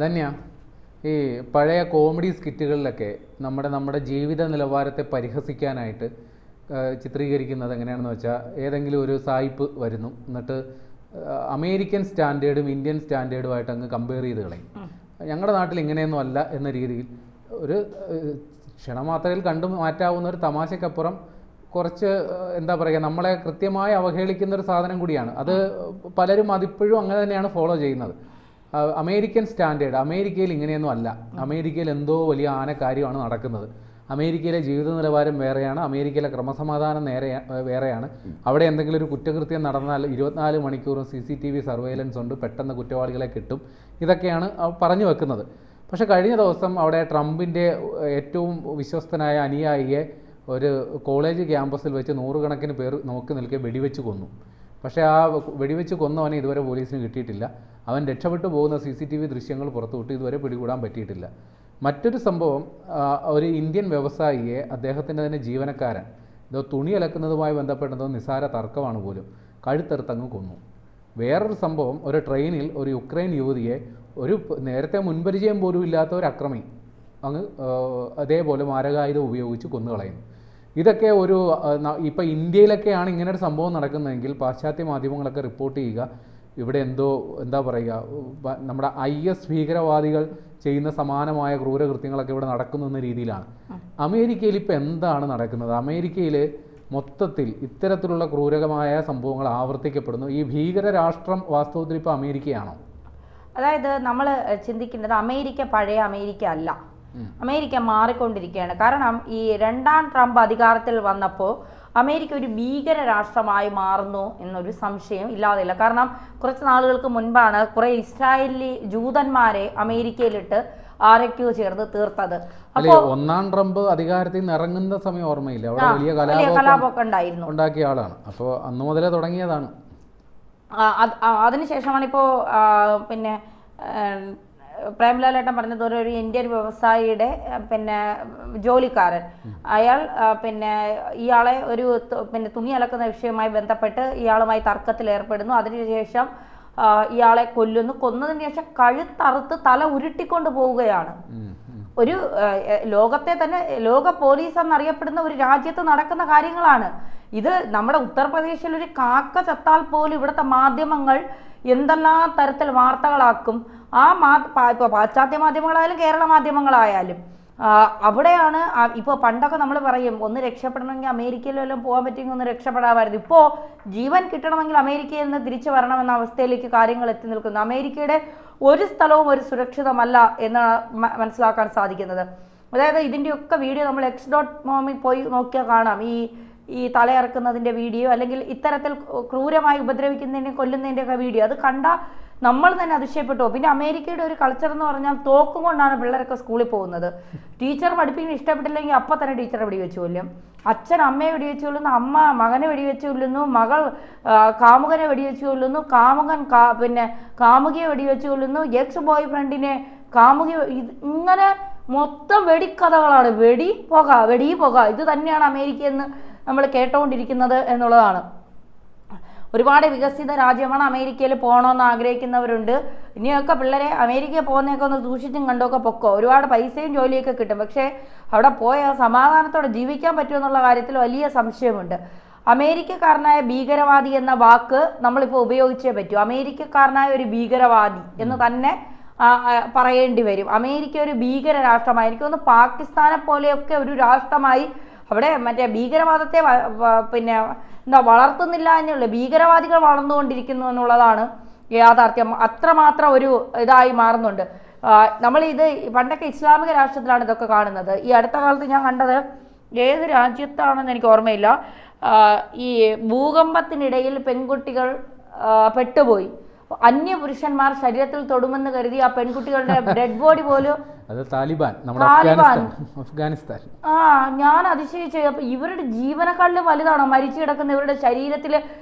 ധന്യ, ഈ പഴയ കോമഡി സ്കിറ്റുകളിലൊക്കെ നമ്മുടെ ജീവിത നിലവാരത്തെ പരിഹസിക്കാനായിട്ട് ചിത്രീകരിക്കുന്നത് എങ്ങനെയാണെന്ന് വെച്ചാൽ, ഏതെങ്കിലും ഒരു സായിപ്പ് വരുന്നു, എന്നിട്ട് അമേരിക്കൻ സ്റ്റാൻഡേർഡും ഇന്ത്യൻ സ്റ്റാൻഡേർഡുമായിട്ട് അങ്ങ് കമ്പയർ ചെയ്ത് കളയും. ഞങ്ങളുടെ നാട്ടിൽ ഇങ്ങനെയൊന്നും അല്ല എന്ന രീതിയിൽ ഒരു ക്ഷണമാത്രയിൽ കണ്ടു മാറ്റാവുന്ന ഒരു തമാശക്കപ്പുറം കുറച്ച് എന്താ പറയുക, നമ്മളെ കൃത്യമായി അവഹേളിക്കുന്ന ഒരു സാധനം കൂടിയാണ് അത്. പലരും അതിപ്പോഴും അങ്ങനെ തന്നെയാണ് ഫോളോ ചെയ്യുന്നത്. അമേരിക്കൻ സ്റ്റാൻഡേർഡ്, അമേരിക്കയിൽ ഇങ്ങനെയൊന്നും അല്ല, അമേരിക്കയിൽ എന്തോ വലിയ കാര്യമാണ് നടക്കുന്നത്, അമേരിക്കയിലെ ജീവിത നിലവാരം വേറെയാണ്, അമേരിക്കയിലെ ക്രമസമാധാനം വേറെയാണ്, അവിടെ എന്തെങ്കിലും ഒരു കുറ്റകൃത്യം നടന്നാൽ 24 മണിക്കൂറും CCTV സർവൈലൻസ് ഉണ്ട്, പെട്ടെന്ന് കുറ്റവാളികളെ കിട്ടും, ഇതൊക്കെയാണ് പറഞ്ഞു വെക്കുന്നത്. പക്ഷേ കഴിഞ്ഞ ദിവസം അവിടെ ട്രംപിൻ്റെ ഏറ്റവും വിശ്വസ്തനായ അനുയായിയെ ഒരു കോളേജ് ക്യാമ്പസിൽ വെച്ച് 100 കണക്കിന് പേർ നോക്കി നിൽക്കെ വെടിവെച്ച് കൊന്നു. പക്ഷേ ആ വെടിവെച്ച് കൊന്നവനെ ഇതുവരെ പോലീസിന് കിട്ടിയിട്ടില്ല. അവൻ രക്ഷപ്പെട്ടു പോകുന്ന CCTV ദൃശ്യങ്ങൾ പുറത്തുവിട്ട് ഇതുവരെ പിടികൂടാൻ പറ്റിയിട്ടില്ല. മറ്റൊരു സംഭവം, ഒരു ഇന്ത്യൻ വ്യവസായിയെ, അദ്ദേഹത്തിൻ്റെ തന്നെ ജീവനക്കാരൻ, ഇതോ തുണി അലക്കുന്നതുമായി ബന്ധപ്പെട്ടതോ നിസ്സാര തർക്കമാണ് പോലും, കഴുത്തെറുത്തങ്ങ് കൊന്നു. വേറൊരു സംഭവം, ഒരു ട്രെയിനിൽ ഒരു യുക്രൈൻ യുവതിയെ നേരത്തെ മുൻപരിചയം പോലും ഇല്ലാത്ത ഒരു അക്രമി അങ്ങ് അതേപോലെ മാരകായുധം ഉപയോഗിച്ച് കൊന്നുകളയുന്നു. ഇതൊക്കെ ഇപ്പോൾ ഇന്ത്യയിലൊക്കെയാണ് ഇങ്ങനൊരു സംഭവം നടക്കുന്നതെങ്കിൽ പാശ്ചാത്യ മാധ്യമങ്ങളൊക്കെ റിപ്പോർട്ട് ചെയ്യുക, ഇവിടെ എന്താ പറയുക, നമ്മുടെ IS ഭീകരവാദികൾ ചെയ്യുന്ന സമാനമായ ക്രൂരകൃത്യങ്ങളൊക്കെ ഇവിടെ നടക്കുന്നു എന്ന രീതിയിലാണ്. അമേരിക്കയിൽ ഇപ്പോൾ എന്താണ് നടക്കുന്നത്? അമേരിക്കയിൽ മൊത്തത്തിൽ ഇത്തരത്തിലുള്ള ക്രൂരമായ സംഭവങ്ങൾ ആവർത്തിക്കപ്പെടുന്നു. ഈ ഭീകര രാഷ്ട്രം വാസ്തവത്തിൽ ഇപ്പോൾ അമേരിക്കയാണോ? അതായത് നമ്മൾ ചിന്തിക്കേണ്ടത് അമേരിക്ക പഴയ അമേരിക്ക അല്ല, അമേരിക്ക മാറിക്കൊണ്ടിരിക്കുകയാണ്. കാരണം ഈ 2ാം ട്രംപ് അധികാരത്തിൽ വന്നപ്പോൾ അമേരിക്ക ഒരു ഭീകര രാഷ്ട്രമായി മാറുന്നു എന്നൊരു സംശയം ഇല്ലാതില്ല. കാരണം കുറച്ച് നാളുകൾക്ക് മുൻപാണ് കുറേ ഇസ്രായേലി ജൂതന്മാരെ അമേരിക്കയിലിട്ട് ആരൊക്കെയോ ചേർന്ന് തീർത്തത്. അപ്പോൾ 1ാം ട്രംപ് അധികാരത്തിൽ നിന്ന് ഇറങ്ങുന്ന സമയം ഓർമ്മയില്ല, അവിടെ വലിയ കലാപമൊക്കെ ഉണ്ടായിരുന്നു, ഉണ്ടാക്കിയ ആളാണ്. അപ്പോൾ അന്ന് മുതലേ തുടങ്ങിയതാണ്. അതിനുശേഷമാണ് ഇപ്പോൾ പിന്നെ പ്രേംലാലേട്ടൻ പറഞ്ഞത്, ഒരു ഇന്ത്യൻ വ്യവസായിയുടെ ജോലിക്കാരൻ, അയാൾ ഇയാളെ ഒരു തുണി അലക്കുന്ന വിഷയവുമായി ബന്ധപ്പെട്ട് ഇയാളുമായി തർക്കത്തിൽ ഏർപ്പെടുന്നു. അതിനുശേഷം ഇയാളെ കൊന്നതിന് ശേഷം കഴുത്തറുത്ത് തല ഉരുട്ടിക്കൊണ്ട് പോവുകയാണ്. ഒരു ലോകത്തെ തന്നെ ലോക പോലീസ് എന്നറിയപ്പെടുന്ന ഒരു രാജ്യത്ത് നടക്കുന്ന കാര്യങ്ങളാണ് ഇത്. നമ്മുടെ ഉത്തർപ്രദേശിൽ ഒരു കാക്ക ചത്താൽ പോലും ഇവിടുത്തെ മാധ്യമങ്ങൾ എന്തെല്ലാം തരത്തിൽ വാർത്തകളാക്കും. ഇപ്പോൾ പാശ്ചാത്യ മാധ്യമങ്ങളായാലും കേരള മാധ്യമങ്ങളായാലും അവിടെയാണ്. ഇപ്പോൾ പണ്ടൊക്കെ നമ്മൾ പറയും, ഒന്ന് രക്ഷപ്പെടണമെങ്കിൽ അമേരിക്കയിലെല്ലാം പോകാൻ പറ്റിയെങ്കിൽ ഒന്ന് രക്ഷപ്പെടാമായിരുന്നു. ഇപ്പോൾ ജീവൻ കിട്ടണമെങ്കിൽ അമേരിക്കയിൽ നിന്ന് തിരിച്ചു വരണമെന്ന അവസ്ഥയിലേക്ക് കാര്യങ്ങൾ എത്തി നിൽക്കുന്നു. അമേരിക്കയുടെ ഒരു സ്ഥലവും ഒരു സുരക്ഷിതമല്ല എന്ന് മനസ്സിലാക്കാൻ സാധിക്കുന്നത്. അതായത് ഇതിൻ്റെയൊക്കെ വീഡിയോ നമ്മൾ x.com പോയി നോക്കിയാൽ കാണാം. ഈ തലയിറക്കുന്നതിൻ്റെ വീഡിയോ, അല്ലെങ്കിൽ ഇത്തരത്തിൽ ക്രൂരമായി ഉപദ്രവിക്കുന്നതിൻ്റെ കൊല്ലുന്നതിൻ്റെയൊക്കെ വീഡിയോ അത് കണ്ടാൽ നമ്മൾ തന്നെ അതിശയപ്പെട്ടു. പിന്നെ അമേരിക്കയുടെ ഒരു കൾച്ചർ എന്ന് പറഞ്ഞാൽ തോക്കും കൊണ്ടാണ് പിള്ളേരൊക്കെ സ്കൂളിൽ പോകുന്നത്. ടീച്ചർ പഠിപ്പിക്കാൻ ഇഷ്ടപ്പെട്ടില്ലെങ്കിൽ അപ്പം തന്നെ ടീച്ചറെ വെടിവെച്ച് കൊല്ലും, അച്ഛൻ അമ്മയെ വെടിവെച്ച് കൊല്ലുന്നു, അമ്മ മകനെ വെടിവെച്ച് കൊല്ലുന്നു, മകൾ കാമുകനെ വെടിവെച്ച് കൊല്ലുന്നു, കാമുകൻ കാമുകിയെ വെടിവെച്ച് കൊല്ലുന്നു, എക്സ് ബോയ് ഫ്രണ്ടിനെ ഇങ്ങനെ മൊത്തം വെടിക്കഥകളാണ്. വെടി പുക ഇത് തന്നെയാണ് അമേരിക്കയെന്ന് നമ്മൾ കേട്ടുകൊണ്ടിരിക്കുന്നത് എന്നുള്ളതാണ്. ഒരുപാട് വികസിത രാജ്യമാണ്, അമേരിക്കയിൽ പോകണമെന്ന് ആഗ്രഹിക്കുന്നവരുണ്ട്. ഇനിയൊക്കെ പിള്ളേരെ അമേരിക്കയിൽ പോകുന്നതൊക്കെ ഒന്ന് സൂക്ഷിച്ചും കണ്ടൊക്കെ പൊക്കോ. ഒരുപാട് പൈസയും ജോലിയൊക്കെ കിട്ടും, പക്ഷേ അവിടെ പോയാൽ സമാധാനത്തോടെ ജീവിക്കാൻ പറ്റുമെന്നുള്ള കാര്യത്തിൽ വലിയ സംശയമുണ്ട്. അമേരിക്കക്കാരനായ ഭീകരവാദി എന്ന വാക്ക് നമ്മളിപ്പോൾ ഉപയോഗിച്ചേ പറ്റൂ. അമേരിക്കക്കാരനായ ഒരു ഭീകരവാദി എന്ന് തന്നെ പറയേണ്ടി വരും. അമേരിക്ക ഒരു ഭീകര രാഷ്ട്രമായി, എനിക്ക് തോന്നുന്നു പാകിസ്ഥാനെ പോലെയൊക്കെ ഒരു രാഷ്ട്രമായി അവിടെ ഭീകരവാദത്തെ വളർത്തുന്നില്ല എന്നുള്ളൂ, ഭീകരവാദികൾ വളർന്നുകൊണ്ടിരിക്കുന്നു എന്നുള്ളതാണ് യാഥാർത്ഥ്യം. അത്രമാത്രം ഒരു ഇതായി മാറുന്നുണ്ട്. നമ്മളിത് പണ്ടൊക്കെ ഇസ്ലാമിക രാഷ്ട്രത്തിലാണ് ഇതൊക്കെ കാണുന്നത്. ഈ അടുത്ത കാലത്ത് ഞാൻ കണ്ടത് ഏത് രാജ്യത്താണെന്ന് എനിക്ക് ഓർമ്മയില്ല, ഈ ഭൂകമ്പത്തിനിടയിൽ പെൺകുട്ടികൾ പെട്ടുപോയി, അന്യപുരുഷന്മാർ ശരീരത്തിൽ തൊടുമെന്ന് കരുതി ആ പെൺകുട്ടികളുടെ ഡെഡ് ബോഡി പോലും താലിബാൻ. ഞാൻ അതിശയിച്ചു. അപ്പൊ ഇവരുടെ ജീവനക്കാളിലും വലുതാണോ മരിച്ചു കിടക്കുന്ന ഇവരുടെ ശരീരത്തിൽ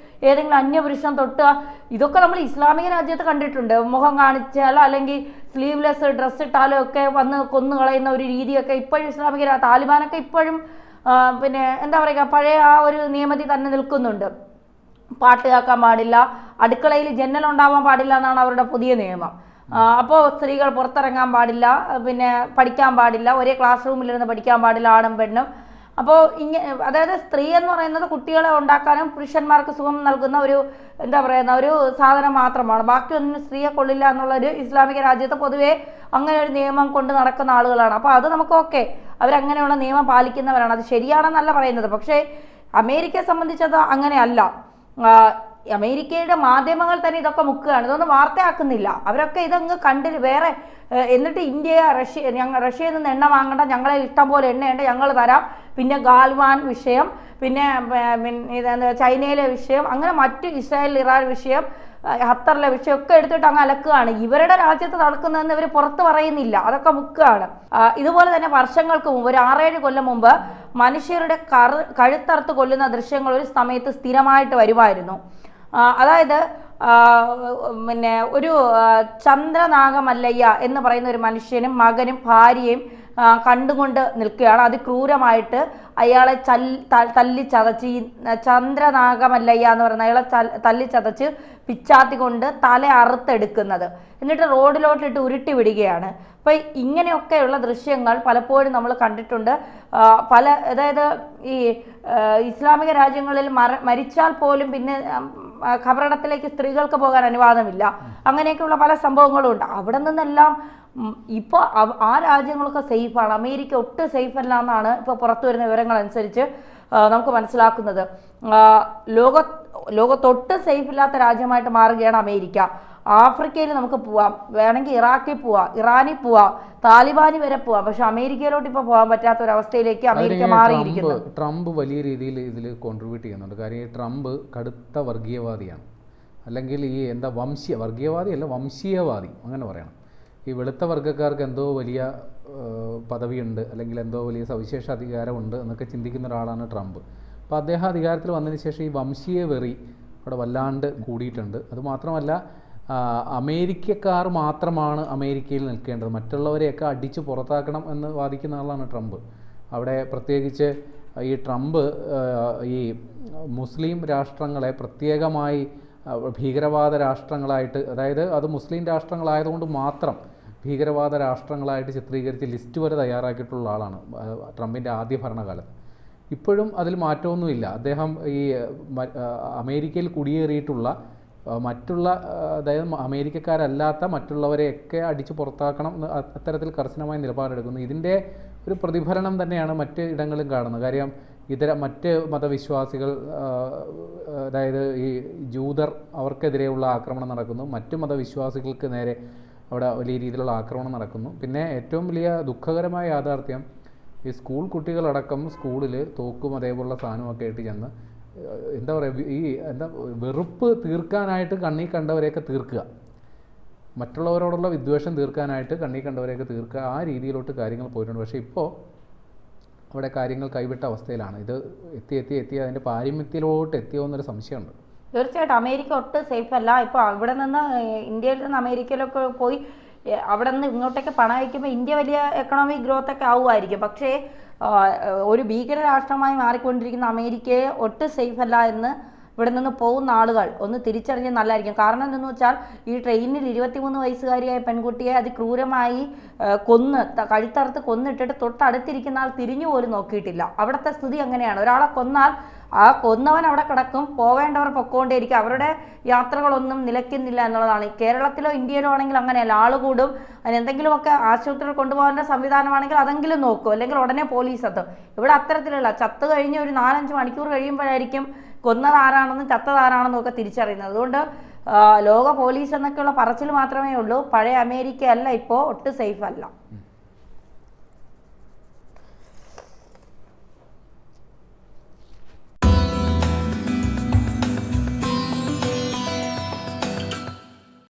ഏതെങ്കിലും അന്യപുരുഷൻ തൊട്ടുക? ഇതൊക്കെ നമ്മൾ ഇസ്ലാമിക രാജ്യത്ത് കണ്ടിട്ടുണ്ട്. മുഖം കാണിച്ചാലോ അല്ലെങ്കിൽ സ്ലീവ്ലെസ് ഡ്രസ്സ് ഇട്ടാലോ ഒക്കെ വന്ന് കൊന്നു കളയുന്ന ഒരു രീതിയൊക്കെ ഇപ്പോഴും ഇസ്ലാമിക താലിബാനൊക്കെ ഇപ്പോഴും എന്താ പറയുക, പഴയ ആ ഒരു നിയമത്തിൽ തന്നെ നിൽക്കുന്നുണ്ട്. പാട്ട് കേൾക്കാൻ പാടില്ല, അടുക്കളയിൽ ജനൽ ഉണ്ടാവാൻ പാടില്ല എന്നാണ് അവരുടെ പുതിയ നിയമം. അപ്പോൾ സ്ത്രീകൾ പുറത്തിറങ്ങാൻ പാടില്ല, പിന്നെ പഠിക്കാൻ പാടില്ല, ഒരേ ക്ലാസ് റൂമിലിരുന്ന് പഠിക്കാൻ പാടില്ല ആണും പെണ്ണും. അപ്പോൾ അതായത് സ്ത്രീ എന്ന് പറയുന്നത് കുട്ടികളെ ഉണ്ടാക്കാനും പുരുഷന്മാർക്ക് സുഖം നൽകുന്ന ഒരു എന്താ പറയുന്ന ഒരു സാധനം മാത്രമാണ്. ബാക്കിയൊന്നും സ്ത്രീയെ കൊള്ളില്ല എന്നുള്ളൊരു ഇസ്ലാമിക രാജ്യത്ത് പൊതുവേ അങ്ങനെ ഒരു നിയമം കൊണ്ട് നടക്കുന്ന ആളുകളാണ്. അപ്പോൾ അത് നമുക്ക് ഓക്കെ, അവരങ്ങനെയുള്ള നിയമം പാലിക്കുന്നവരാണ്, അത് ശരിയാണെന്നല്ല പറയുന്നത്. പക്ഷേ അമേരിക്കയെ സംബന്ധിച്ചത് അങ്ങനെയല്ല. അമേരിക്കയുടെ മാധ്യമങ്ങൾ തന്നെ ഇതൊക്കെ മുക്കുകയാണ്, ഇതൊന്നും വാർത്തയാക്കുന്നില്ല. അവരൊക്കെ ഇതങ്ങ് കണ്ടിട്ട് വേറെ എന്നിട്ട് റഷ്യയിൽ നിന്ന് എണ്ണ വാങ്ങണ്ട, ഞങ്ങളെ ഇഷ്ടം പോലെ എണ്ണയുണ്ട്, ഞങ്ങൾ തരാം. പിന്നെ ഗാൽവാൻ വിഷയം, പിന്നെ ചൈനയിലെ വിഷയം, അങ്ങനെ മറ്റ് ഇസ്രായേൽ ഇറാൻ വിഷയം, ഖത്തറിലെ വിഷയമൊക്കെ എടുത്തിട്ട് അങ്ങ് അലക്കുകയാണ്. ഇവരുടെ രാജ്യത്ത് നടക്കുന്നതെന്ന് ഇവർ പുറത്ത് പറയുന്നില്ല, അതൊക്കെ മുക്കുകയാണ്. ഇതുപോലെ തന്നെ വർഷങ്ങൾക്ക് മുമ്പ്, ഒരു 6-7 കൊല്ലം മുമ്പ് മനുഷ്യരുടെ കഴുത്തറുത്ത് കൊല്ലുന്ന ദൃശ്യങ്ങൾ ഒരു സമയത്ത് സ്ഥിരമായിട്ട് വരുമായിരുന്നു. അതായത് പിന്നെ ഒരു ചന്ദ്രനാഗമല്ലയ്യ എന്ന് പറയുന്ന ഒരു മനുഷ്യനും മകനും ഭാര്യയും കണ്ടുകൊണ്ട് നിൽക്കുകയാണ്. അതിക്രൂരമായിട്ട് അയാളെ തല്ലിച്ചതച്ച്, ഈ ചന്ദ്രനാഗമല്ലയ്യ എന്ന് പറയുന്ന അയാളെ തല്ലിച്ചതച്ച് പിച്ചാത്തി കൊണ്ട് തല അറുത്തെടുക്കുന്നത്, എന്നിട്ട് റോഡിലോട്ടിട്ട് ഉരുട്ടി വിടുകയാണ്. അപ്പോൾ ഇങ്ങനെയൊക്കെയുള്ള ദൃശ്യങ്ങൾ പലപ്പോഴും നമ്മൾ കണ്ടിട്ടുണ്ട്. അതായത് ഈ ഇസ്ലാമിക രാജ്യങ്ങളിൽ മരിച്ചാൽ പോലും പിന്നെ ഖബറടത്തിലേക്ക് സ്ത്രീകൾക്ക് പോകാൻ അനുവാദമില്ല. അങ്ങനെയൊക്കെയുള്ള പല സംഭവങ്ങളും ഉണ്ട്. അവിടെ നിന്നെല്ലാം ഇപ്പോൾ ആ രാജ്യങ്ങളൊക്കെ സേഫാണ്. അമേരിക്ക ഒട്ടും സേഫ് അല്ല എന്നാണ് ഇപ്പോൾ പുറത്തു വരുന്ന വിവരങ്ങൾ അനുസരിച്ച് നമുക്ക് മനസ്സിലാക്കുന്നത്. ലോകത്തൊട്ടും സേഫ് ഇല്ലാത്ത രാജ്യമായിട്ട് മാറുകയാണ് അമേരിക്ക. ആഫ്രിക്കയിൽ നമുക്ക് പോവാം, വേണമെങ്കിൽ ഇറാഖിൽ പോവാം, ഇറാനിൽ പോവാം, താലിബാനി വരെ പോവാം. പക്ഷെ അമേരിക്കയിലോട്ട് ഇപ്പോൾ പോകാൻ പറ്റാത്ത ഒരു അവസ്ഥയിലേക്ക് അമേരിക്ക മാറിയിരിക്കുന്നു. ട്രംപ് വലിയ രീതിയിൽ ഇതിൽ കോൺട്രിബ്യൂട്ട് ചെയ്യുന്നുണ്ട്. കാര്യം ഈ ട്രംപ് കടുത്ത വർഗീയവാദിയാണ്. അല്ലെങ്കിൽ ഈ വർഗീയവാദിയല്ല, വംശീയവാദി അങ്ങനെ പറയണം. ഈ വെളുത്ത വർഗ്ഗക്കാർക്ക് എന്തോ വലിയ പദവിയുണ്ട്, അല്ലെങ്കിൽ എന്തോ വലിയ സവിശേഷ അധികാരമുണ്ട് എന്നൊക്കെ ചിന്തിക്കുന്ന ഒരാളാണ് ട്രംപ്. അപ്പോൾ അദ്ദേഹം അധികാരത്തിൽ വന്നതിന് ശേഷം ഈ വംശീയ വെറി അവിടെ വല്ലാണ്ട് കൂടിയിട്ടുണ്ട്. അതുമാത്രമല്ല, അമേരിക്കക്കാർ മാത്രമാണ് അമേരിക്കയിൽ നിൽക്കേണ്ടത്, മറ്റുള്ളവരെയൊക്കെ അടിച്ച് പുറത്താക്കണം എന്ന് വാദിക്കുന്ന ആളാണ് ട്രംപ്. അവിടെ പ്രത്യേകിച്ച് ഈ ട്രംപ് ഈ മുസ്ലിം രാഷ്ട്രങ്ങളെ പ്രത്യേകമായി ഭീകരവാദ രാഷ്ട്രങ്ങളായിട്ട്, അതായത് അത് മുസ്ലിം രാഷ്ട്രങ്ങളായതുകൊണ്ട് മാത്രം ഭീകരവാദ രാഷ്ട്രങ്ങളായിട്ട് ചിത്രീകരിച്ച് ലിസ്റ്റ് വരെ തയ്യാറാക്കിയിട്ടുള്ള ആളാണ് ട്രംപിൻ്റെ ആദ്യ ഭരണകാലത്ത്. ഇപ്പോഴും അതിൽ മാറ്റമൊന്നുമില്ല. അദ്ദേഹം ഈ അമേരിക്കയിൽ കുടിയേറിയിട്ടുള്ള മറ്റുള്ള, അതായത് അമേരിക്കക്കാരല്ലാത്ത മറ്റുള്ളവരെയൊക്കെ അടിച്ച് പുറത്താക്കണം എന്ന് അത്തരത്തിൽ കർശനമായ നിലപാടെടുക്കുന്നു. ഇതിൻ്റെ ഒരു പ്രതിഫലനം തന്നെയാണ് മറ്റ് ഇടങ്ങളിലും കാണുന്നത്. കാര്യം മറ്റ് മതവിശ്വാസികൾ, അതായത് ഈ ജൂതർ, അവർക്കെതിരെയുള്ള ആക്രമണം നടക്കുന്നു. മറ്റു മതവിശ്വാസികൾക്ക് നേരെ അവിടെ വലിയ രീതിയിലുള്ള ആക്രമണം നടക്കുന്നു. പിന്നെ ഏറ്റവും വലിയ ദുഃഖകരമായ യാഥാർത്ഥ്യം, ഈ സ്കൂൾ കുട്ടികളടക്കം സ്കൂളിൽ തോക്കും അതേപോലുള്ള സാധനമൊക്കെ ആയിട്ട് ചെന്ന് എന്താ പറയുക, വെറുപ്പ് തീർക്കാനായിട്ട് കണ്ണി കണ്ടവരെയൊക്കെ തീർക്കുക, മറ്റുള്ളവരോടുള്ള വിദ്വേഷം തീർക്കാനായിട്ട് കണ്ണി കണ്ടവരെയൊക്കെ തീർക്കുക, ആ രീതിയിലോട്ട് കാര്യങ്ങൾ പോയിട്ടുണ്ട്. പക്ഷേ ഇപ്പോൾ അവിടെ കാര്യങ്ങൾ കൈവിട്ട അവസ്ഥയിലാണ്. ഇത് എത്തി അതിൻ്റെ പാരമ്യത്തിലോട്ട് എത്തിയോ എന്നൊരു സംശയമുണ്ട്. തീർച്ചയായിട്ടും അമേരിക്ക ഒട്ടും സേഫ് അല്ല. ഇപ്പോൾ അവിടെ നിന്ന് ഇന്ത്യയിൽ നിന്ന് അമേരിക്കയിലൊക്കെ പോയി അവിടെ നിന്ന് ഇങ്ങോട്ടേക്ക് പണം അയക്കുമ്പോൾ ഇന്ത്യ വലിയ എക്കണോമിക് ഗ്രോത്ത് ഒക്കെ ആവുമായിരിക്കും. പക്ഷേ ഒരു ഭീകര രാഷ്ട്രമായി മാറിക്കൊണ്ടിരിക്കുന്ന അമേരിക്കയെ ഒട്ടും സേഫ് അല്ല എന്ന് ഇവിടെ നിന്ന് പോകുന്ന ആളുകൾ ഒന്ന് തിരിച്ചറിഞ്ഞ് നല്ലതായിരിക്കും. കാരണം എന്തെന്ന് വെച്ചാൽ ഈ ട്രെയിനിൽ 23 വയസ്സുകാരിയായ പെൺകുട്ടിയെ അതിക്രൂരമായി കഴുത്തറുത്ത് കൊന്നിട്ടിട്ട് തൊട്ടടുത്തിരിക്കുന്ന ആൾ തിരിഞ്ഞു പോലും നോക്കിയിട്ടില്ല. അവിടുത്തെ സ്ഥിതി അങ്ങനെയാണ്. ഒരാളെ കൊന്നാൽ ആ കൊന്നവൻ അവിടെ കിടക്കും, പോവേണ്ടവർ പൊക്കോണ്ടേയിരിക്കും, അവരുടെ യാത്രകളൊന്നും നിലയ്ക്കുന്നില്ല എന്നുള്ളതാണ്. കേരളത്തിലോ ഇന്ത്യയിലോ ആണെങ്കിൽ അങ്ങനെയല്ല, ആൾ കൂടും, അതിനെന്തെങ്കിലുമൊക്കെ ആശുപത്രിയിൽ കൊണ്ടുപോകേണ്ട സംവിധാനമാണെങ്കിൽ അതെങ്കിലും നോക്കും, അല്ലെങ്കിൽ ഉടനെ പോലീസ് എത്തും. ഇവിടെ അത്തരത്തിലുള്ള ചത്ത് കഴിഞ്ഞ് ഒരു 4-5 മണിക്കൂർ കഴിയുമ്പോഴായിരിക്കും കൊന്നതാരാണെന്നും ചത്തതാരാണെന്നും ഒക്കെ തിരിച്ചറിയുന്നത്. അതുകൊണ്ട് ലോക പോലീസ് എന്നൊക്കെയുള്ള പറച്ചിൽ മാത്രമേ ഉള്ളൂ. പഴയ അമേരിക്ക അല്ല, ഇപ്പോൾ ഒട്ടും സേഫ് അല്ല.